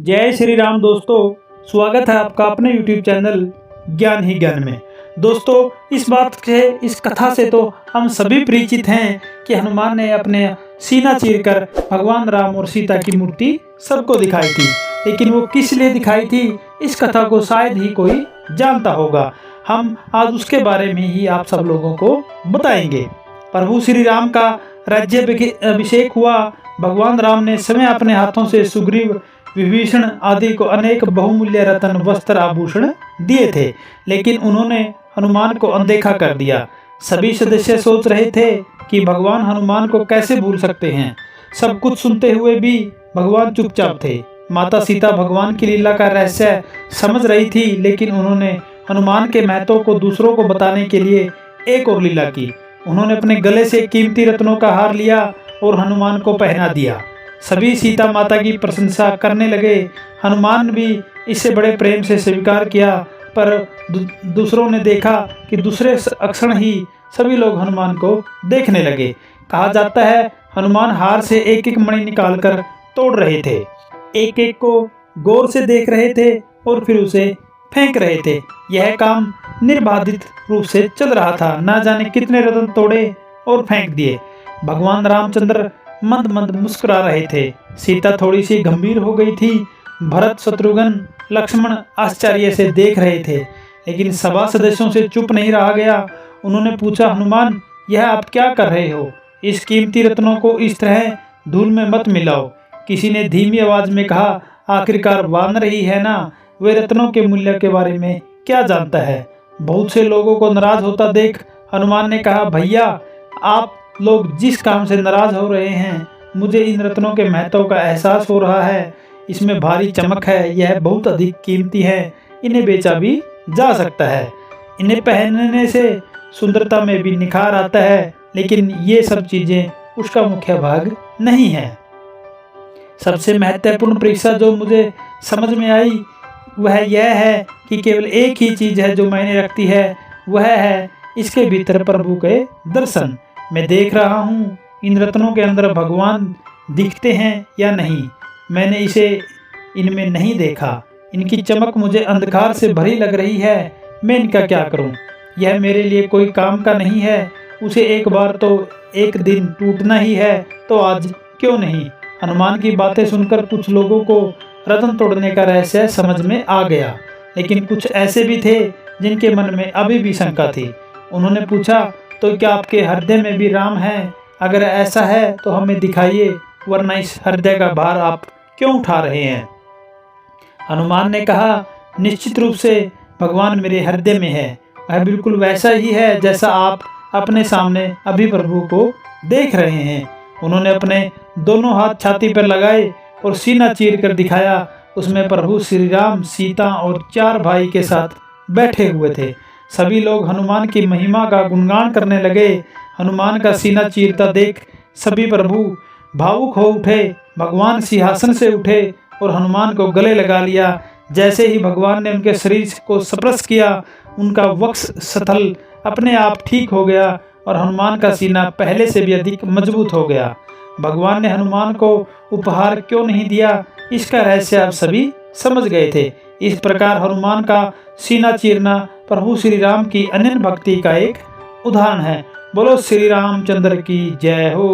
जय श्री राम दोस्तों, स्वागत है आपका अपने YouTube चैनल ज्ञान ही ज्ञान में। दोस्तों, इस कथा से तो हम सभी परिचित हैं कि हनुमान ने अपने सीना चीरकर भगवान राम और सीता की मूर्ति सबको दिखाई थी। लेकिन वो किस लिए दिखाई थी, इस कथा को शायद ही कोई जानता होगा। हम आज उसके बारे में ही आप सब लोगों को बताएंगे। प्रभु श्री राम का राज्य अभिषेक हुआ। भगवान राम ने स्वयं अपने हाथों से सुग्रीव, विभीषण आदि को अनेक बहुमूल्य रत्न, वस्त्र, आभूषण दिए थे, लेकिन उन्होंने हनुमान को अनदेखा कर दिया। सभी सदस्य सोच रहे थे कि भगवान हनुमान को कैसे भूल सकते हैं। सब कुछ सुनते हुए भी भगवान चुपचाप थे। माता सीता भगवान की लीला का रहस्य समझ रही थी, लेकिन उन्होंने हनुमान के महत्व को दूसरों को बताने के लिए एक और लीला की। उन्होंने अपने गले से कीमती रत्नों का हार लिया और हनुमान को पहना दिया। सभी सीता माता की प्रशंसा करने लगे। हनुमान भी इसे बड़े प्रेम से स्वीकार किया, पर दूसरों ने देखा कि दूसरे क्षण ही सभी लोग हनुमान को देखने लगे। कहा जाता है हनुमान हार से एक एक मणि निकालकर तोड़ रहे थे, एक एक को गौर से देख रहे थे और फिर उसे फेंक रहे थे। यह काम निर्बाधित रूप से चल रहा था। ना जाने कितने रत्न तोड़े और फेंक दिए। भगवान रामचंद्र मंद मंद मुस्कुरा रहे थे। सीता थोड़ी सी गंभीर हो गई थी। भरत, शत्रुघ्न, लक्ष्मण आश्चर्य से देख रहे थे, लेकिन सभा सदस्यों से चुप नहीं रहा गया। उन्होंने पूछा, हनुमान, यह आप क्या कर रहे हो? इस कीमती रत्नों को इस तरह धूल में मत मिलाओ। किसी ने धीमी आवाज में कहा, आखिरकार वानर ही है ना, वे रत्नों के मूल्य के बारे में क्या जानता है? बहुत से लोगों को नाराज होता देख हनुमान ने कहा, भैया, आप लोग जिस काम से नाराज हो रहे हैं, मुझे इन रत्नों के महत्व का एहसास हो रहा है। इसमें भारी चमक है, यह बहुत अधिक कीमती है, इन्हें बेचा भी जा सकता है। इन्हें पहनने से सुंदरता में भी निखार आता है, लेकिन ये सब चीजें उसका मुख्य भाग नहीं है। सबसे महत्वपूर्ण परीक्षा जो मुझे समझ में आई वह यह है कि केवल एक ही चीज है जो मायने रखती है, वह है इसके भीतर प्रभु के दर्शन। मैं देख रहा हूँ इन रत्नों के अंदर भगवान दिखते हैं या नहीं। मैंने इसे इनमें नहीं देखा। इनकी चमक मुझे अंधकार से भरी लग रही है। मैं इनका क्या करूँ? यह मेरे लिए कोई काम का नहीं है। उसे एक बार तो एक दिन टूटना ही है, तो आज क्यों नहीं? हनुमान की बातें सुनकर कुछ लोगों को रत्न तोड़ने का रहस्य समझ में आ गया, लेकिन कुछ ऐसे भी थे जिनके मन में अभी भी शंका थी। उन्होंने पूछा, तो क्या आपके हृदय में भी राम है? अगर ऐसा है तो हमें दिखाइए, वरना इस हृदय का भार आप क्यों उठा रहे हैं? हनुमान ने कहा, निश्चित रूप से भगवान मेरे हृदय में है। वह बिल्कुल वैसा ही है जैसा आप अपने सामने अभी प्रभु को देख रहे हैं। उन्होंने अपने दोनों हाथ छाती पर लगाए और सीना चीर कर दिखाया। उसमें प्रभु श्री राम, सीता और 4 भाई के साथ बैठे हुए थे। सभी लोग हनुमान की महिमा का गुणगान करने लगे। हनुमान का सीना चीरता देख सभी प्रभु भावुक हो उठे। भगवान सिंहासन से उठे और हनुमान को गले लगा लिया। जैसे ही भगवान ने उनके शरीर को स्पर्श किया, उनका वक्ष स्थल अपने आप ठीक हो गया और हनुमान का सीना पहले से भी अधिक मजबूत हो गया। भगवान ने हनुमान को उपहार क्यों नहीं दिया, इसका रहस्य आप सभी समझ गए थे। इस प्रकार हनुमान का सीना चीरना प्रभु श्री राम की अनन्य भक्ति का एक उदाहरण है। बोलो श्री रामचंद्र की जय हो।